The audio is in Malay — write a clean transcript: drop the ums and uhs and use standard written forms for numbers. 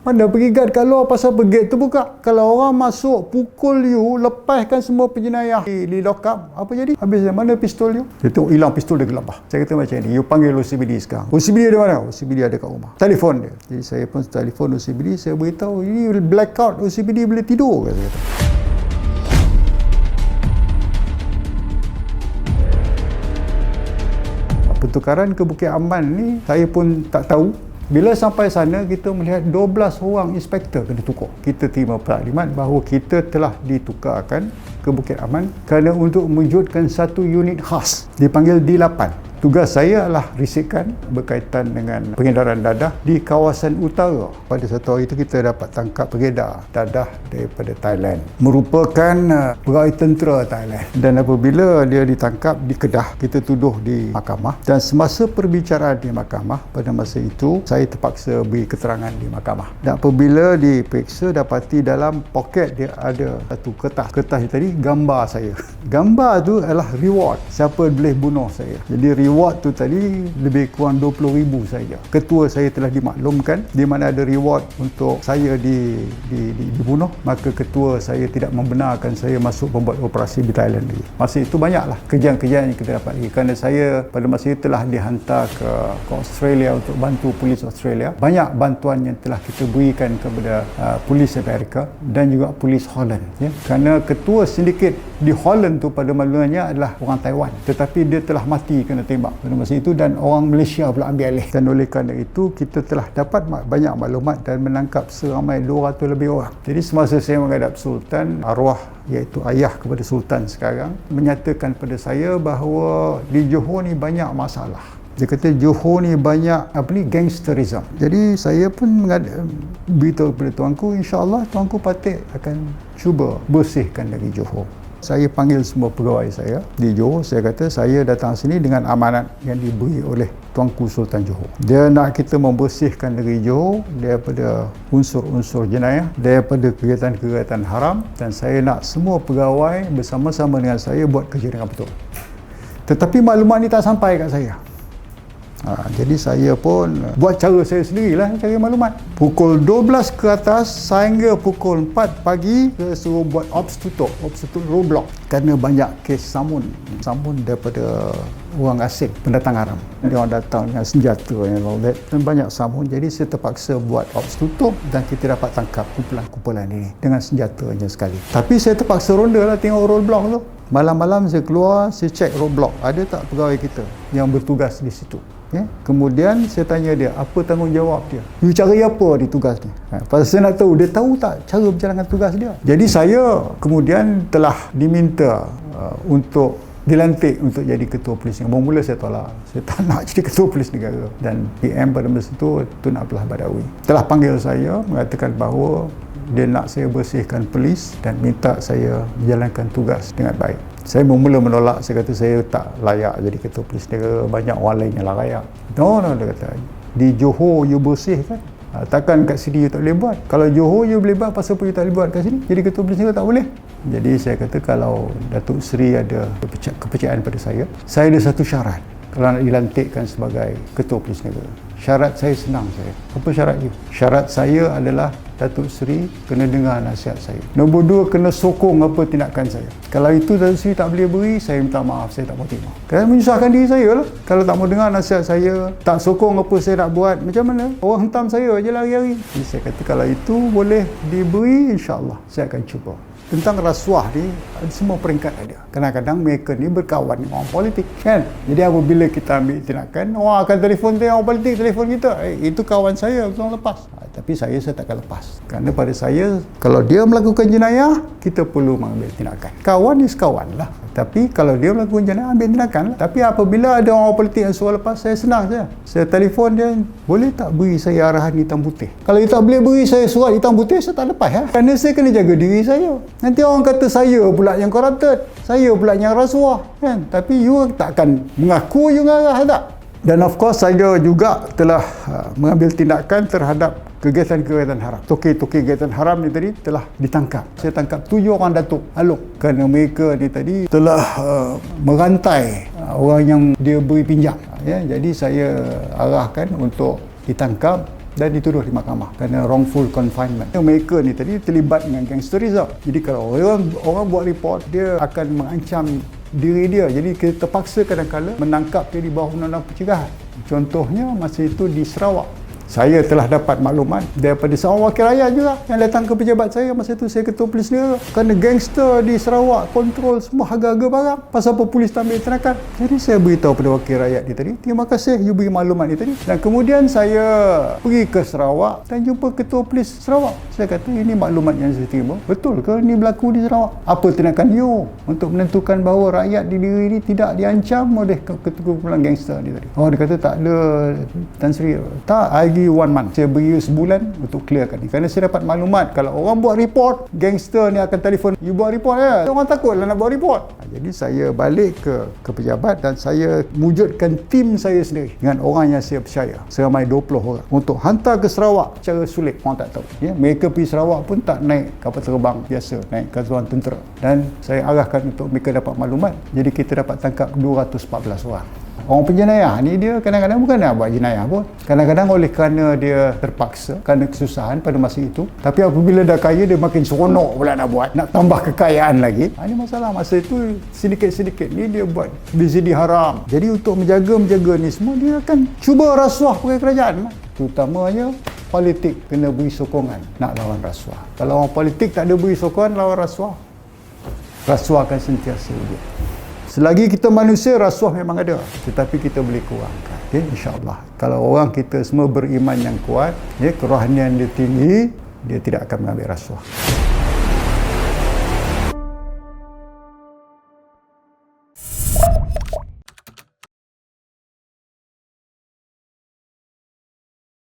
Mana pergi guard kat luar pasal gate tu buka. Kalau orang masuk pukul you, lepaskan semua penjenayah di lock up, apa jadi? Habis mana pistol you? Dia tengok hilang pistol dia gelap. Saya kata macam ni, you panggil OCBD sekarang. OCBD ada mana? OCBD ada kat rumah. Telefon dia. Jadi saya pun telefon OCBD, saya beritahu ini blackout, OCBD boleh tidur, kata. Pertukaran ke Bukit Aman ni saya pun tak tahu. Bila sampai sana, kita melihat 12 orang inspektor kena tukar. Kita terima perkhidmatan bahawa kita telah ditukarkan ke Bukit Aman kerana untuk mewujudkan satu unit khas dipanggil D8. Tugas saya adalah risikan berkaitan dengan pengedaran dadah di kawasan utara. Pada satu hari itu kita dapat tangkap pengedar dadah daripada Thailand. Merupakan pegawai tentera Thailand. Dan apabila dia ditangkap di Kedah, kita tuduh di mahkamah. Dan semasa perbicaraan di mahkamah, pada masa itu saya terpaksa beri keterangan di mahkamah. Dan apabila diperiksa, dapati dalam poket dia ada satu kertas. Kertas tadi gambar saya. Gambar tu adalah reward. Siapa boleh bunuh saya. Jadi reward tu tadi lebih kurang 20,000 saja. Ketua saya telah dimaklumkan di mana ada reward untuk saya dibunuh, maka ketua saya tidak membenarkan saya masuk membuat operasi di Thailand lagi. Masa itu banyaklah kejadian-kejadian yang kita dapat lagi kerana saya pada masa itu telah dihantar ke Australia untuk bantu polis Australia. Banyak bantuan yang telah kita berikan kepada polis Amerika dan juga polis Holland, ya. Kerana ketua sindiket di Holland tu pada malumnya adalah orang Taiwan, tetapi dia telah mati kena tembak pada masa itu dan orang Malaysia pula ambil alih. Dan oleh kerana itu kita telah dapat banyak maklumat dan menangkap seramai 200 lebih orang. Jadi semasa saya menghadap Sultan, arwah iaitu ayah kepada Sultan sekarang menyatakan pada saya bahawa di Johor ni banyak masalah. Dia kata Johor ni banyak gangsterism. Jadi saya pun beritahu kepada tuanku, insya-Allah tuanku patut akan cuba bersihkan dari Johor. Saya panggil semua pegawai saya di Johor. Saya kata saya datang sini dengan amanat yang diberi oleh Tuanku Sultan Johor. Dia nak kita membersihkan negeri Johor daripada unsur-unsur jenayah, daripada kegiatan-kegiatan haram, dan saya nak semua pegawai bersama-sama dengan saya buat kerja dengan betul. Tetapi maklumat ni tak sampai kat saya. Jadi saya pun buat cara saya sendirilah cari maklumat. Pukul 12 ke atas sehingga pukul 4 pagi saya suruh buat ops tutup roadblock kerana banyak kes samun daripada orang asing, pendatang haram. Dia orang datang dengan senjata dan banyak samun. Jadi saya terpaksa buat ops tutup dan kita dapat tangkap kumpulan-kumpulan ini dengan senjatanya sekali. Tapi saya terpaksa ronda lah tengok roadblock tu. Malam-malam saya keluar, saya cek roadblock, ada tak pegawai kita yang bertugas di situ. Ya? Kemudian saya tanya dia, apa tanggungjawab dia? You cari apa di tugas ni? Pasal saya nak tahu, dia tahu tak cara berjalankan tugas dia? Jadi saya kemudian telah diminta untuk dilantik untuk jadi ketua polis negara. Mula saya tolak. Saya tak nak jadi ketua polis negara. Dan PM pada masa itu, Tun Abdullah Badawi, telah panggil saya mengatakan bahawa dia nak saya bersihkan polis dan minta saya menjalankan tugas dengan baik. Saya mula menolak. Saya kata saya tak layak jadi ketua polis negara, banyak orang lain yang layak. No, dia kata di Johor you bersihkan, takkan kat sini you tak boleh buat. Kalau Johor you boleh buat, pasal apa you tak boleh buat kat sini? Jadi ketua polis negara tak boleh. Jadi saya kata kalau Datuk Seri ada kepercayaan pada saya ada satu syarat kalau nak dilantikkan sebagai ketua polis negara. Syarat saya senang saya. Apa syarat you? Syarat saya adalah Datuk Seri kena dengar nasihat saya. Nombor 2, kena sokong apa tindakan saya. Kalau itu Datuk Seri tak boleh beri, saya minta maaf, saya tak mau terima. Kerana menyusahkan diri saya lah. Kalau tak mau dengar nasihat saya, tak sokong apa saya nak buat, macam mana? Orang hentam saya je lari-lari. Jadi saya kata kalau itu boleh diberi, insya-Allah saya akan cuba. Tentang rasuah ni, semua peringkat ada. Kadang-kadang mereka ni berkawan dengan orang politik, kan? Jadi apabila kita ambil tindakan, orang akan telefon orang politik, telefon kita. Itu kawan saya, tolong lepas. Tapi saya takkan lepas. Kerana pada saya, kalau dia melakukan jenayah, kita perlu mengambil tindakan. Kawan ni sekawan lah. Tapi kalau dia melakukan jenayah, ambil tindakan lah. Tapi apabila ada orang politik yang suruh lepas, saya senang saja. Saya telefon dia, boleh tak beri saya arahan hitam putih? Kalau dia tak boleh beri saya surat hitam putih, saya tak lepas. Kerana saya kena jaga diri saya. Nanti orang kata saya pula yang corrupted, saya pula yang rasuah, kan? Tapi you takkan mengaku you ngarah, tak? Dan of course saya juga telah mengambil tindakan terhadap kegiatan-kegiatan haram. Toki-toki kegiatan haram ni tadi telah ditangkap. Saya tangkap 7 orang Datuk Alok kerana mereka ni tadi telah merantai orang yang dia beri pinjam. Ya, jadi saya arahkan untuk ditangkap dan dituduh di mahkamah kerana wrongful confinement. Mereka ni tadi terlibat dengan gangsterism. Jadi kalau orang buat report, dia akan mengancam diri dia. Jadi kita terpaksa kadang-kadang menangkap dia di bawah undang-undang pencegahan. Contohnya masa itu di Sarawak. Saya telah dapat maklumat daripada seorang wakil rakyat juga yang datang ke pejabat saya masa itu, saya ketua polis negara. Kerana gangster di Sarawak kontrol semua harga-harga barang. Pasal apa polis tak ambil tindakan? Jadi saya beritahu pada wakil rakyat ni tadi, terima kasih you beri maklumat ni tadi. Dan kemudian saya pergi ke Sarawak dan jumpa ketua polis Sarawak. Saya kata, ini maklumat yang saya terima. Betul ke ini berlaku di Sarawak? Apa tindakan you untuk menentukan bahawa rakyat di diri ini tidak diancam oleh ketua-ketua gangster ni tadi? Oh, dia kata tak ada, Tan Sri. Tak, lagi 1 month. Saya beri sebulan untuk clearkan ni. Kerana saya dapat maklumat kalau orang buat report, gangster ni akan telefon, you buat report ya? Orang takut lah nak buat report. Jadi saya balik ke pejabat dan saya wujudkan tim saya sendiri dengan orang yang saya percaya. Seramai 20 orang untuk hantar ke Sarawak secara sulit. Orang tak tahu. Ya, mereka pergi Sarawak pun tak naik kapal terbang biasa, naik kapal tentera. Dan saya arahkan untuk mereka dapat maklumat. Jadi kita dapat tangkap 214 orang. Orang penjenayah ni dia kadang-kadang bukan nak buat jenayah pun. Kadang-kadang oleh kerana dia terpaksa, kerana kesusahan pada masa itu. Tapi apabila dah kaya, dia makin seronok pula nak buat. Nak tambah kekayaan lagi. Ini masalah. Masa itu sedikit-sedikit ni dia buat bizidi haram. Jadi untuk menjaga ni semua, dia akan cuba rasuah pegawai kerajaan. Terutamanya politik kena beri sokongan nak lawan rasuah. Kalau orang politik tak ada beri sokongan lawan rasuah, rasuah akan sentiasa wujud. Selagi kita manusia, rasuah memang ada, tetapi kita boleh kurangkan. Okay, insya-Allah. Kalau orang kita semua beriman yang kuat, ya, kerohanian dia tinggi, dia tidak akan mengambil rasuah.